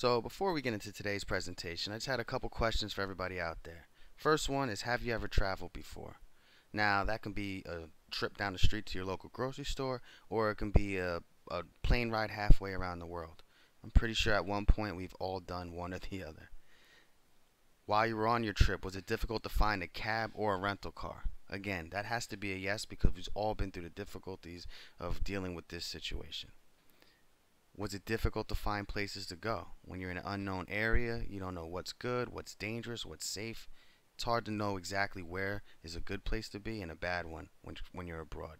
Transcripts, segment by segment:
So before we get into today's presentation, I just had a couple questions for everybody out there. First one is, have you ever traveled before? Now that can be a trip down the street to your local grocery store, or it can be a plane ride halfway around the world. I'm pretty sure at one point we've all done one or the other. While you were on your trip, was it difficult to find a cab or a rental car? Again, that has to be a yes because we've all been through the difficulties of dealing with this situation. Was it difficult to find places to go? When you're in an unknown area, you don't know what's good, what's dangerous, what's safe. It's hard to know exactly where is a good place to be and a bad one when you're abroad.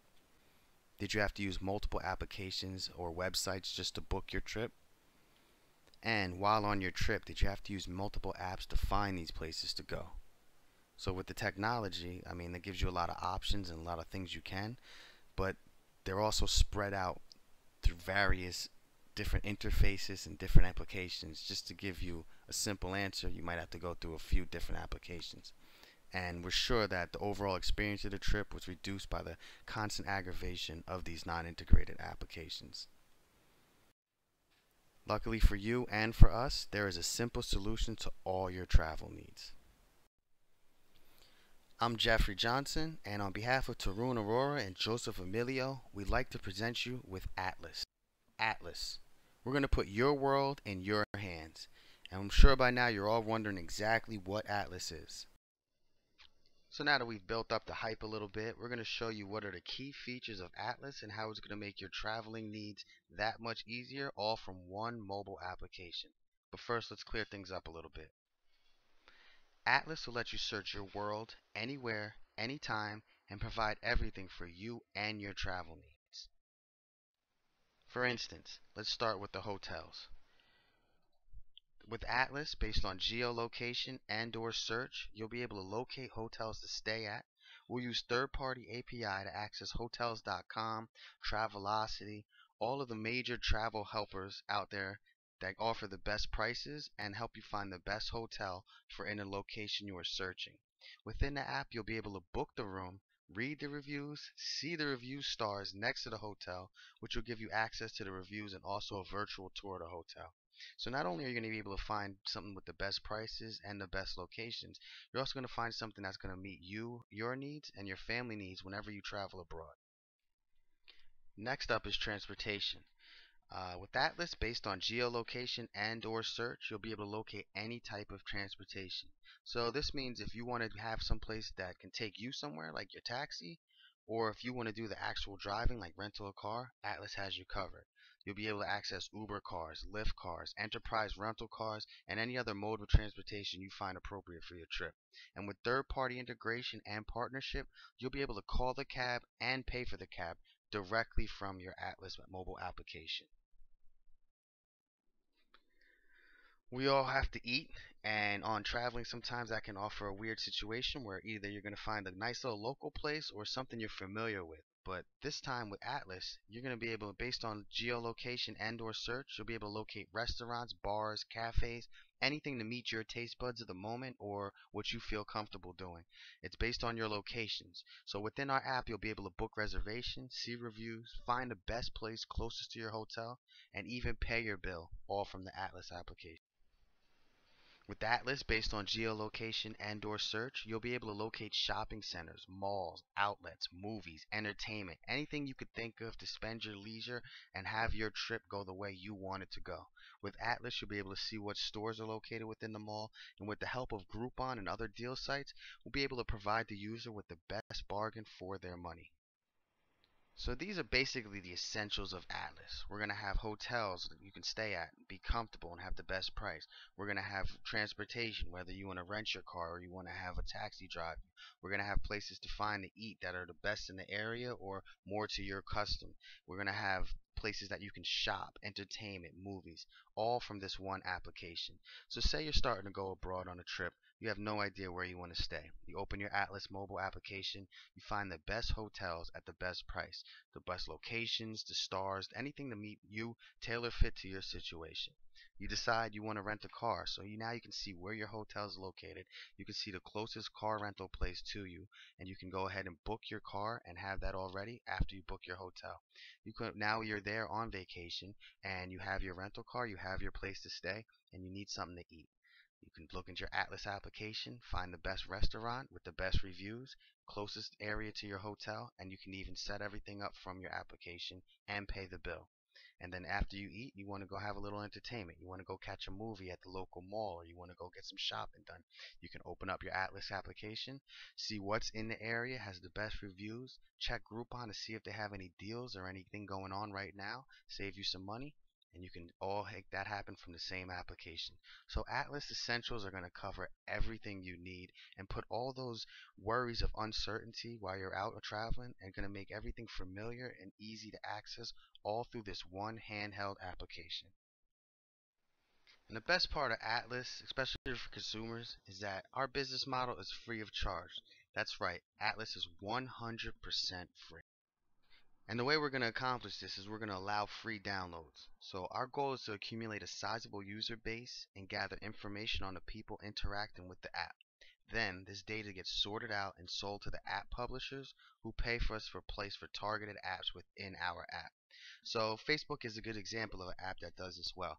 Did you have to use multiple applications or websites just to book your trip? And while on your trip, did you have to use multiple apps to find these places to go? So with the technology, I mean, that gives you a lot of options and a lot of things you can, but they're also spread out through various different interfaces and different applications. Just to give you a simple answer, you might have to go through a few different applications. And we're sure that the overall experience of the trip was reduced by the constant aggravation of these non-integrated applications. Luckily for you and for us, there is a simple solution to all your travel needs. I'm Jeffrey Johnson, and on behalf of Tarun, Arora, and Joseph Omelio, we'd like to present you with ATLIS. ATLIS. We're going to put your world in your hands. And I'm sure by now you're all wondering exactly what ATLIS is. So now that we've built up the hype a little bit, we're going to show you what are the key features of ATLIS and how it's going to make your traveling needs that much easier, all from one mobile application. But first, let's clear things up a little bit. ATLIS will let you search your world anywhere, anytime, and provide everything for you and your travel needs. For instance, let's start with the hotels. With ATLIS, based on geolocation and/or search, you'll be able to locate hotels to stay at. We'll use third-party API to access hotels.com, Travelocity, all of the major travel helpers out there that offer the best prices and help you find the best hotel for any location you are searching. Within the app, you'll be able to book the room, read the reviews, see the review stars next to the hotel, which will give you access to the reviews and also a virtual tour of the hotel. So not only are you going to be able to find something with the best prices and the best locations, you're also going to find something that's going to meet you, your needs, and your family needs whenever you travel abroad. Next up is transportation. With ATLIS, based on geolocation and/or search, you'll be able to locate any type of transportation. So this means if you want to have some place that can take you somewhere, like your taxi, or if you want to do the actual driving, like rental a car, ATLIS has you covered. You'll be able to access Uber cars, Lyft cars, enterprise rental cars, and any other mode of transportation you find appropriate for your trip. And with third-party integration and partnership, you'll be able to call the cab and pay for the cab directly from your ATLIS mobile application. We all have to eat, and on traveling sometimes that can offer a weird situation where either you're going to find a nice little local place or something you're familiar with. But this time with ATLIS, you're going to be able, based on geolocation and/or search, you'll be able to locate restaurants, bars, cafes, anything to meet your taste buds at the moment or what you feel comfortable doing. It's based on your locations. So within our app, you'll be able to book reservations, see reviews, find the best place closest to your hotel, and even pay your bill, all from the ATLIS application. With ATLIS, based on geolocation and/or search, you'll be able to locate shopping centers, malls, outlets, movies, entertainment, anything you could think of to spend your leisure and have your trip go the way you want it to go. With ATLIS, you'll be able to see what stores are located within the mall, and with the help of Groupon and other deal sites, we'll be able to provide the user with the best bargain for their money. So these are basically the essentials of ATLIS. We're going to have hotels that you can stay at, be comfortable, and have the best price. We're going to have transportation, whether you want to rent your car or you want to have a taxi drive you. We're going to have places to find to eat that are the best in the area or more to your custom. We're going to have places that you can shop, entertainment, movies, all from this one application. So say you're starting to go abroad on a trip. you have no idea where you want to stay. You open your Atlas mobile application, you find the best hotels at the best price, the best locations, the stars, anything to meet you, tailor fit to your situation. You decide you want to rent a car, so now you can see where your hotel is located. You can see the closest car rental place to you, and you can go ahead and book your car and have that all ready after you book your hotel. Now you're there on vacation, and you have your rental car, you have your place to stay, and you need something to eat. You can look into your Atlas application, find the best restaurant with the best reviews, closest area to your hotel, and you can even set everything up from your application and pay the bill. And then after you eat, you want to go have a little entertainment. You want to go catch a movie at the local mall, or you want to go get some shopping done. You can open up your Atlas application, see what's in the area, has the best reviews, check Groupon to see if they have any deals or anything going on right now, save you some money, and you can all make that happen from the same application. So Atlas Essentials are going to cover everything you need and put all those worries of uncertainty while you're out or traveling and going to make everything familiar and easy to access all through this one handheld application. And the best part of Atlas, especially for consumers, is that our business model is free of charge. That's right, Atlas is 100% free. And the way we're going to accomplish this is we're going to allow free downloads. So our goal is to accumulate a sizable user base and gather information on the people interacting with the app. Then this data gets sorted out and sold to the app publishers who pay for us for place for targeted apps within our app. So Facebook is a good example of an app that does this well.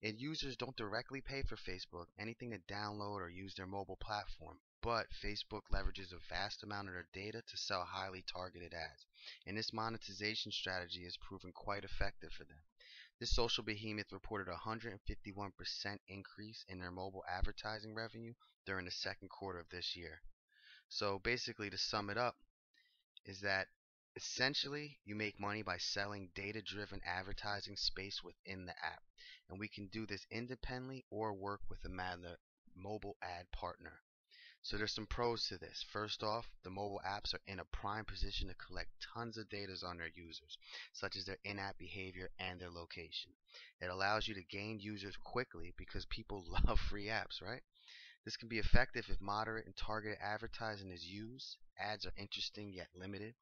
And users don't directly pay for Facebook anything to download or use their mobile platform, but Facebook leverages a vast amount of their data to sell highly targeted ads. And this monetization strategy has proven quite effective for them. This social behemoth reported a 151% increase in their mobile advertising revenue during the second quarter of this year. So basically, to sum it up, is that essentially you make money by selling data-driven advertising space within the app. And we can do this independently or work with a mobile ad partner. So there's some pros to this. First off, the mobile apps are in a prime position to collect tons of data on their users, such as their in-app behavior and their location. It allows you to gain users quickly because people love free apps, right? This can be effective if moderate and targeted advertising is used. Ads are interesting yet limited,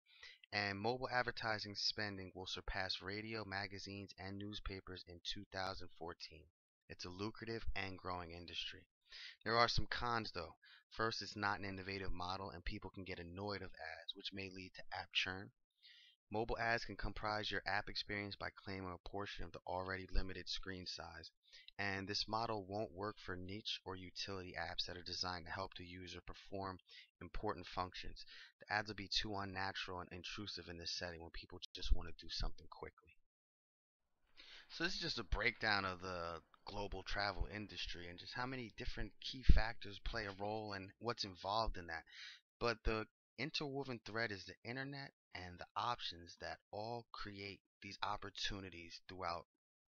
and mobile advertising spending will surpass radio, magazines, and newspapers in 2014. It's a lucrative and growing industry. There are some cons though. First, it's not an innovative model and people can get annoyed of ads, which may lead to app churn. Mobile ads can comprise your app experience by claiming a portion of the already limited screen size. And this model won't work for niche or utility apps that are designed to help the user perform important functions. The ads will be too unnatural and intrusive in this setting when people just want to do something quickly. So this is just a breakdown of the global travel industry and just how many different key factors play a role and what's involved in that. But the interwoven thread is the internet and the options that all create these opportunities throughout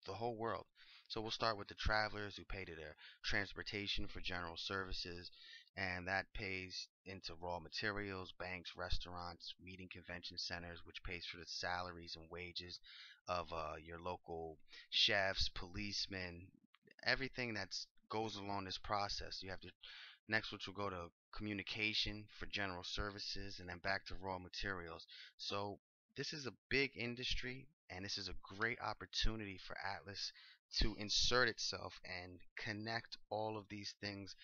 the whole world. So we'll start with the travelers who pay to their transportation for general services, and that pays into raw materials, banks, restaurants, meeting convention centers, which pays for the salaries and wages of your local chefs, policemen, everything that goes along this process. You have to next, which will go to communication for general services, and then back to raw materials. So this is a big industry, and this is a great opportunity for Atlas to insert itself and connect all of these things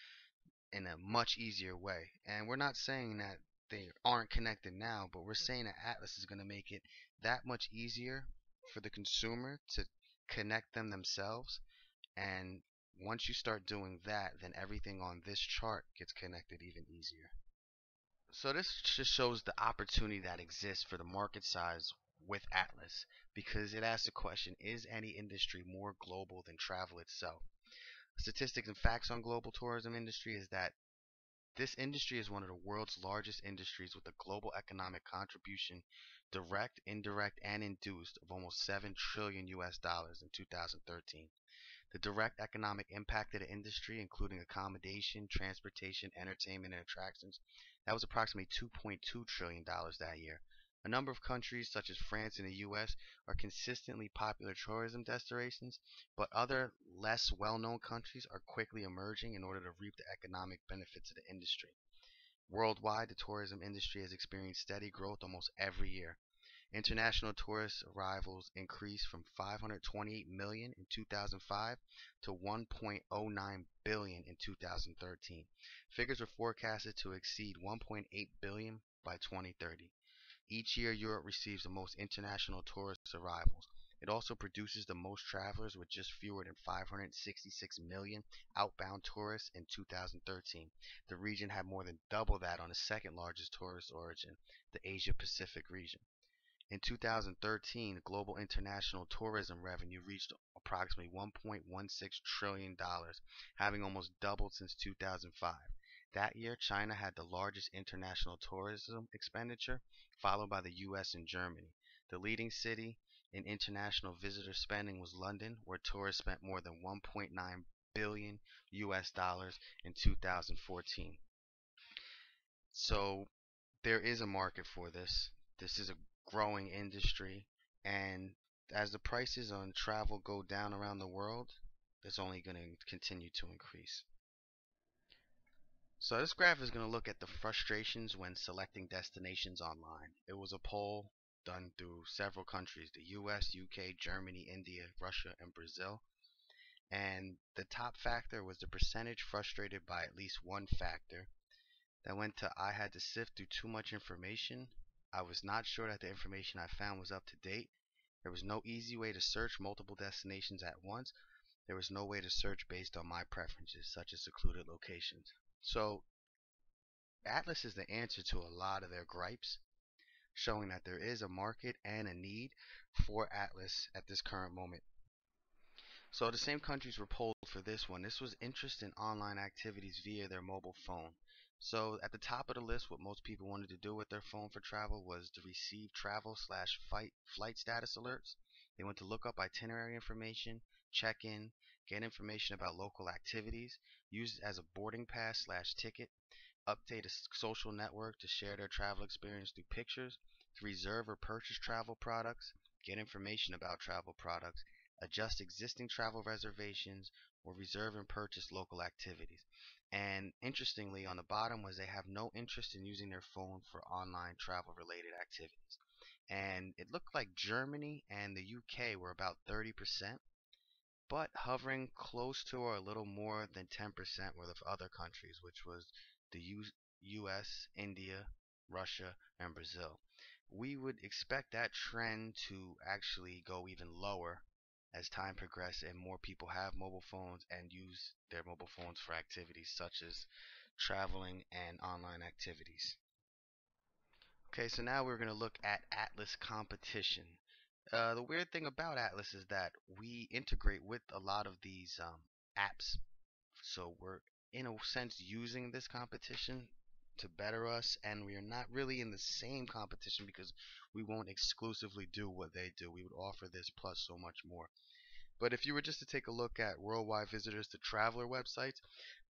in a much easier way. And we're not saying that they aren't connected now, but we're saying that Atlas is going to make it that much easier for the consumer to connect them themselves. And once you start doing that, then everything on this chart gets connected even easier. So this just shows the opportunity that exists for the market size with Atlas, because it asks the question, is any industry more global than travel itself? Statistics and facts on global tourism industry is that this industry is one of the world's largest industries with a global economic contribution, direct, indirect, and induced, of almost 7 trillion US dollars in 2013. The direct economic impact of the industry, including accommodation, transportation, entertainment, and attractions, that was approximately $2.2 trillion that year. A number of countries, such as France and the US, are consistently popular tourism destinations, but other less well known countries are quickly emerging in order to reap the economic benefits of the industry. Worldwide, the tourism industry has experienced steady growth almost every year. International tourist arrivals increased from 528 million in 2005 to 1.09 billion in 2013. Figures are forecasted to exceed 1.8 billion by 2030. Each year, Europe receives the most international tourist arrivals. It also produces the most travelers with just fewer than 566 million outbound tourists in 2013. The region had more than double that on the second largest tourist origin, the Asia Pacific region. In 2013, global international tourism revenue reached approximately $1.16 trillion, having almost doubled since 2005. That year, China had the largest international tourism expenditure, followed by the US and Germany. The leading city in international visitor spending was London, where tourists spent more than 1.9 billion US dollars in 2014. So there is a market for this. This is a growing industry, and as the prices on travel go down around the world, it's only going to continue to increase. So this graph is going to look at the frustrations when selecting destinations online. It was a poll done through several countries, the US, UK, Germany, India, Russia, and Brazil. And the top factor was the percentage frustrated by at least one factor. That went to I had to sift through too much information. I was not sure that the information I found was up to date. There was no easy way to search multiple destinations at once. There was no way to search based on my preferences, such as secluded locations. So Atlas is the answer to a lot of their gripes, showing that there is a market and a need for Atlas at this current moment. So the same countries were polled for this one. This was interest in online activities via their mobile phone. So at the top of the list, what most people wanted to do with their phone for travel was to receive travel slash flight status alerts. They want to look up itinerary information, check in, get information about local activities, use it as a boarding pass slash ticket, update a social network to share their travel experience through pictures, to reserve or purchase travel products, get information about travel products, adjust existing travel reservations, or reserve and purchase local activities. And interestingly, on the bottom was they have no interest in using their phone for online travel related activities. And it looked like Germany and the UK were about 30%, but hovering close to or a little more than 10% were the other countries, which was the US, India, Russia, and Brazil. We would expect that trend to actually go even lower as time progresses and more people have mobile phones and use their mobile phones for activities such as traveling and online activities. Okay, so now we're going to look at Atlas competition. The weird thing about Atlas is that we integrate with a lot of these apps, so we're in a sense using this competition to better us, and we are not really in the same competition because we won't exclusively do what they do. We would offer this plus so much more. But if you were just to take a look at worldwide visitors to traveler websites,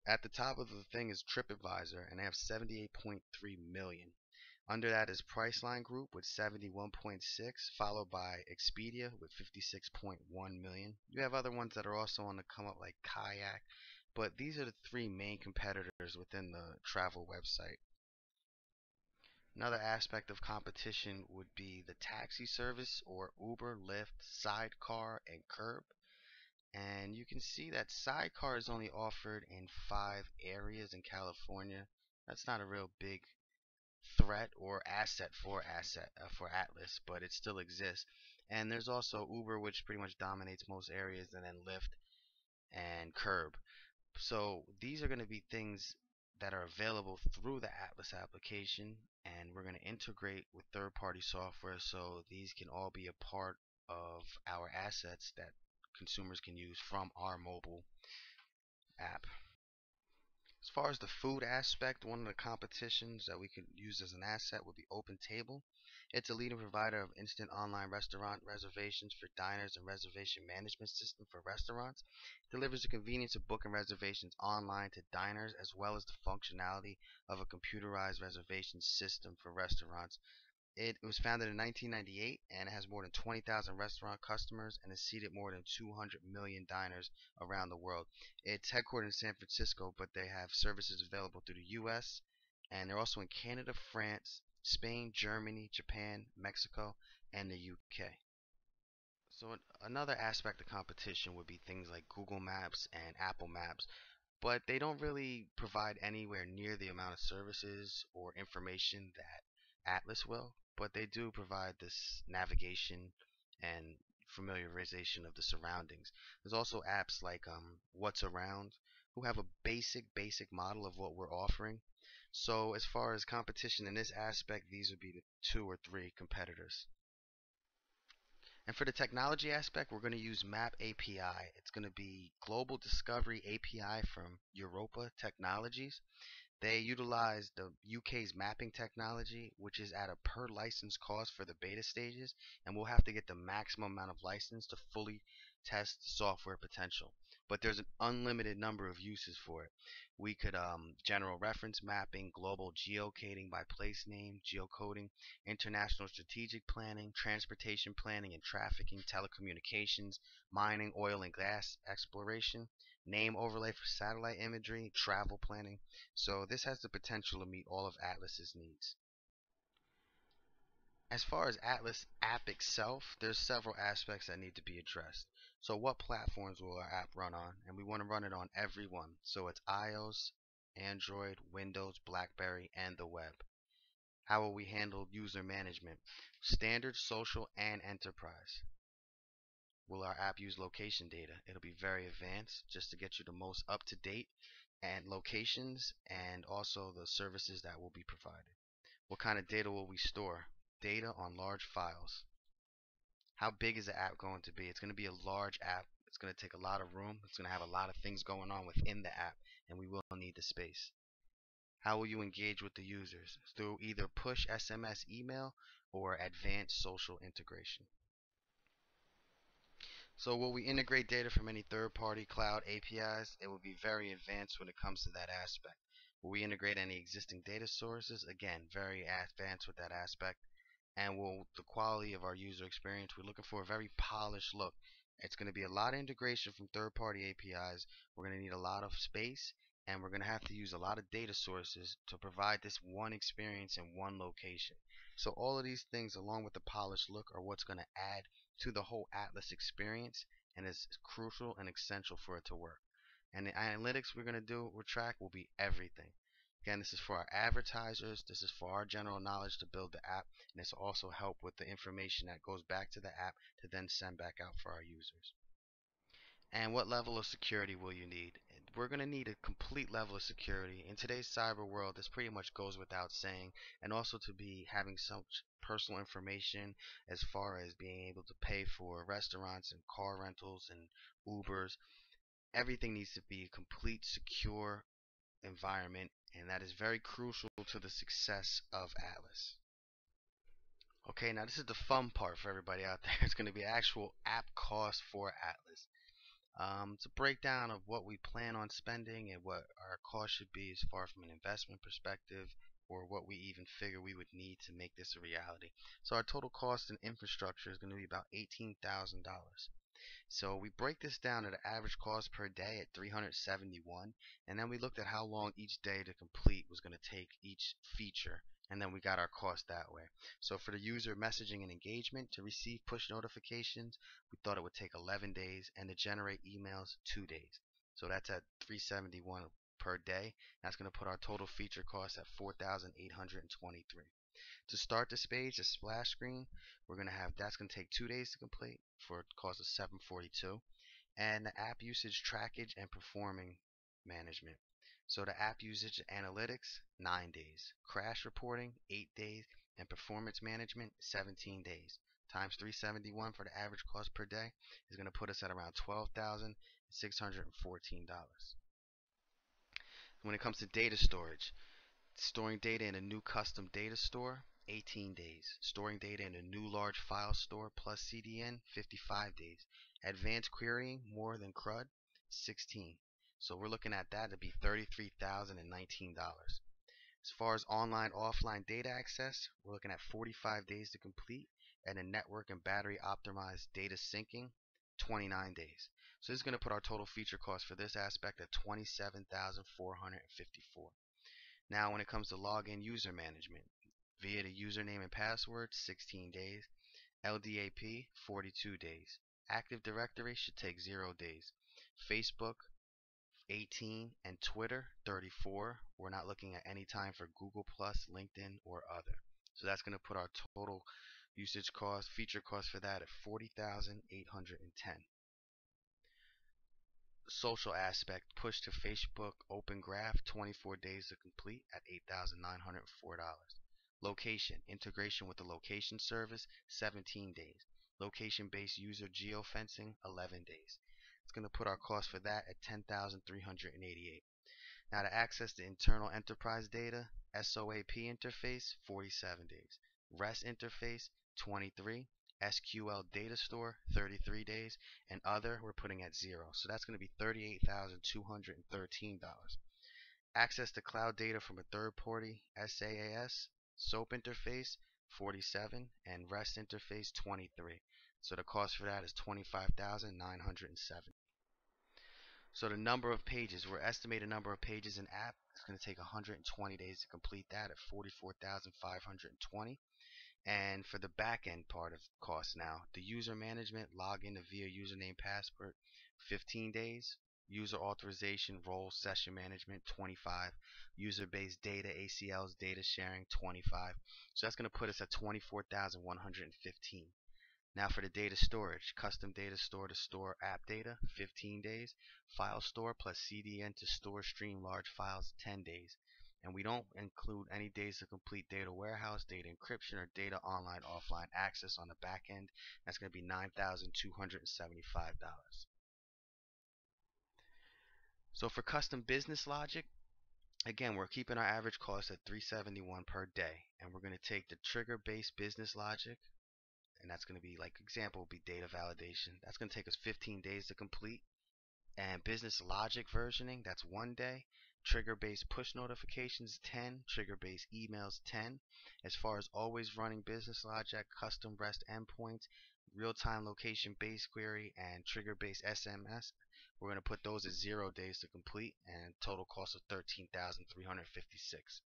at the top of the thing is TripAdvisor, and they have 78.3 million. Under that is Priceline Group with 71.6, followed by Expedia with 56.1 million. You have other ones that are also on the come up like Kayak, but these are the three main competitors within the travel website. Another aspect of competition would be the taxi service or Uber, Lyft, Sidecar, and Curb. And you can see that Sidecar is only offered in 5 areas in California. That's not a real big threat or asset for Atlas, but it still exists. And there's also Uber, which pretty much dominates most areas, and then Lyft and Curb. So these are going to be things that are available through the Atlas application, and we're going to integrate with third-party software so these can all be a part of our assets that consumers can use from our mobile app. As far as the food aspect, one of the competitions that we could use as an asset would be OpenTable. It's a leading provider of instant online restaurant reservations for diners and reservation management system for restaurants. It delivers the convenience of booking reservations online to diners as well as the functionality of a computerized reservation system for restaurants. It was founded in 1998 and it has more than 20,000 restaurant customers and has seated more than 200 million diners around the world. It's headquartered in San Francisco, but they have services available through the US, and they're also in Canada, France, Spain, Germany, Japan, Mexico, and the UK. So another aspect of competition would be things like Google Maps and Apple Maps, but they don't really provide anywhere near the amount of services or information that Atlas will, but they do provide this navigation and familiarization of the surroundings. There's also apps like What's Around, who have a basic model of what we're offering. So as far as competition in this aspect, these would be the two or three competitors. And for the technology aspect, we're going to use Map API. It's going to be Global Discovery API from Europa Technologies. They utilize the UK's mapping technology, which is at a per license cost for the beta stages, and we'll have to get the maximum amount of license to fully test the software potential. But there's an unlimited number of uses for it. We could general reference mapping, global geocoding by place name, geocoding, international strategic planning, transportation planning and trafficking, telecommunications, mining, oil and gas exploration, name overlay for satellite imagery, travel planning. So this has the potential to meet all of Atlas's needs. As far as Atlas app itself, there's several aspects that need to be addressed. So what platforms will our app run on? And we want to run it on every one. So it's iOS, Android, Windows, BlackBerry, and the web. How will we handle user management? Standard, social, and enterprise. Will our app use location data? It'll be very advanced just to get you the most up to date and locations and also the services that will be provided. What kind of data will we store? Data on large files. How big is the app going to be? It's going to be a large app. It's going to take a lot of room. It's going to have a lot of things going on within the app, and we will need the space. How will you engage with the users? Through either push SMS email or advanced social integration. So will we integrate data from any third-party cloud APIs? It will be very advanced when it comes to that aspect. Will we integrate any existing data sources? Again, very advanced with that aspect. And will the quality of our user experience, we're looking for a very polished look. It's going to be a lot of integration from third-party APIs. We're going to need a lot of space, and we're going to have to use a lot of data sources to provide this one experience in one location. So all of these things, along with the polished look, are what's going to add to the whole Atlas experience, and is crucial and essential for it to work. And the analytics we're going to do or track will be everything. Again, this is for our advertisers, this is for our general knowledge to build the app, and this will also help with the information that goes back to the app to then send back out for our users. And what level of security will you need? We're going to need a complete level of security. In today's cyber world, this pretty much goes without saying, and also to be having some personal information as far as being able to pay for restaurants and car rentals and Ubers. Everything needs to be a complete secure environment, and that is very crucial to the success of Atlas. Okay, now this is the fun part for everybody out there. It's going to be actual app cost for Atlas. It's a breakdown of what we plan on spending and what our cost should be as far from an investment perspective, or what we even figure we would need to make this a reality. So our total cost in infrastructure is going to be about $18,000. So we break this down at an average cost per day at 371, and then we looked at how long each day to complete was going to take each feature, and then we got our cost that way. So for the user messaging and engagement, to receive push notifications, we thought it would take 11 days, and to generate emails, 2 days. So that's at 371 per day. That's going to put our total feature cost at 4,823. To start this page, the splash screen, we're going to have that's going to take 2 days to complete for a cost of 742, and the app usage trackage and performing management. So the app usage analytics, 9 days, crash reporting, 8 days, and performance management, 17 days. Times 371 for the average cost per day is going to put us at around $12,614. When it comes to data storage, storing data in a new custom data store, 18 days. Storing data in a new large file store plus CDN, 55 days. Advanced querying, more than CRUD, 16. So we're looking at that to be $33,019. As far as online offline data access, we're looking at 45 days to complete, and a network and battery optimized data syncing, 29 days. So this is going to put our total feature cost for this aspect at 27,454. Now when it comes to login user management, via the username and password, 16 days. LDAP, 42 days. Active Directory should take 0 days. Facebook, 18, and Twitter, 34. We're not looking at any time for Google Plus, LinkedIn, or other. So that's going to put our total usage cost, feature cost for that at 40,810. Social aspect, push to Facebook Open Graph, 24 days to complete at $8,904. Location, integration with the location service, 17 days. Location-based user geofencing, 11 days. It's going to put our cost for that at $10,388. Now to access the internal enterprise data, SOAP interface, 47 days. REST interface, 23. SQL data store, 33 days. And other, we're putting at 0. So that's going to be $38,213. Access to cloud data from a third party, SaaS, SOAP interface, 47. And REST interface, 23. So the cost for that is $25,907. So the number of pages, we're estimating number of pages in app. It's going to take 120 days to complete that at 44,520. And for the back end part of cost now, the user management, login via username password, 15 days. User authorization, role, session management, 25. User-based data, ACLs, data sharing, 25. So that's going to put us at 24,115. Now for the data storage, custom data store to store app data, 15 days. File store plus CDN to store stream large files, 10 days. And we don't include any days to complete data warehouse, data encryption, or data online offline access on the back end. That's going to be $9,275. So for custom business logic, again, we're keeping our average cost at $371 per day. And we're going to take the trigger-based business logic, and that's going to be, like, example would be data validation. That's going to take us 15 days to complete. And business logic versioning, that's 1 day. Trigger-based push notifications, 10. Trigger-based emails, 10. As far as always running business logic, custom REST endpoints, real-time location-based query, and trigger-based SMS, we're going to put those at 0 days to complete, and total cost of $13,356.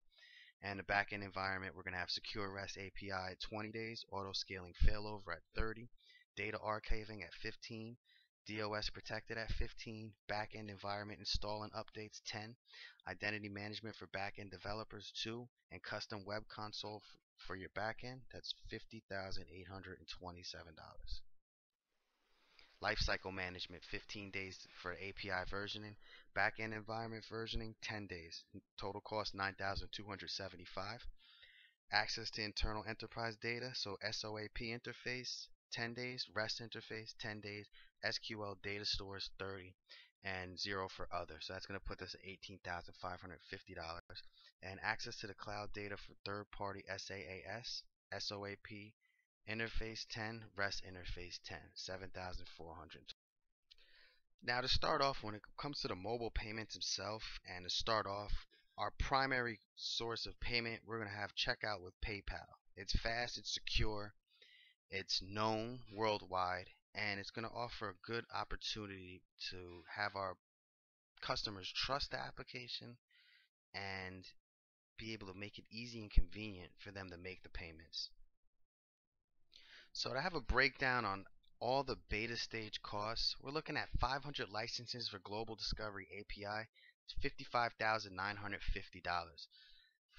And the backend environment, we're going to have secure REST API at 20 days, auto scaling failover at 30, data archiving at 15, DOS protected at 15, backend environment install and updates 10, identity management for backend developers 2, and custom web console for your backend, that's $50,827. Lifecycle management, 15 days for API versioning. Backend environment versioning, 10 days. Total cost, $9,275. Access to internal enterprise data, so SOAP interface, 10 days. REST interface, 10 days. SQL data stores, 30. And 0 for other. So that's going to put us at $18,550. And access to the cloud data for third-party SaaS, SOAP, interface 10, REST interface 10, 7,400. Now to start off, when it comes to the mobile payments itself, and to start off, our primary source of payment, we're going to have checkout with PayPal. It's fast, it's secure, it's known worldwide, and it's going to offer a good opportunity to have our customers trust the application and be able to make it easy and convenient for them to make the payments. So to have a breakdown on all the beta stage costs, we're looking at 500 licenses for Global Discovery API, $55,950.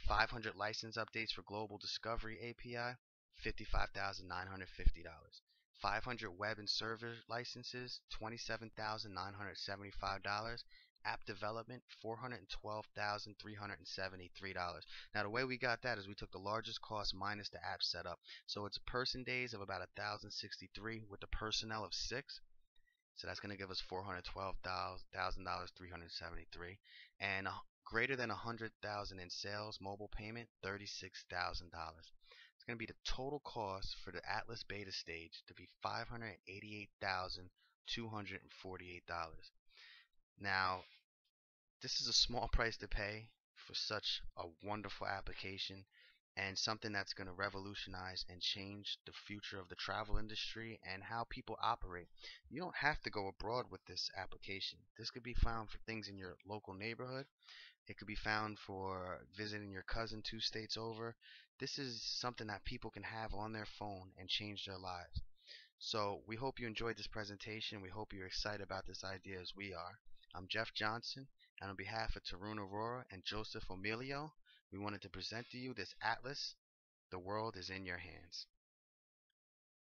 500 license updates for Global Discovery API, $55,950. 500 web and server licenses, $27,975. App development, $412,373. Now the way we got that is we took the largest cost minus the app setup. So it's person days of about 1,063 with the personnel of 6. So that's going to give us $412,373. And greater than 100,000 in sales, mobile payment, $36,000. It's going to be the total cost for the Atlas beta stage to be $588,248. Now, this is a small price to pay for such a wonderful application and something that's going to revolutionize and change the future of the travel industry and how people operate. You don't have to go abroad with this application. This could be found for things in your local neighborhood. It could be found for visiting your cousin 2 states over. This is something that people can have on their phone and change their lives. So we hope you enjoyed this presentation. We hope you're excited about this idea as we are. I'm Jeff Johnson, and on behalf of Tarun Arora and Joseph Omelio, we wanted to present to you this atlas, The World is in Your Hands.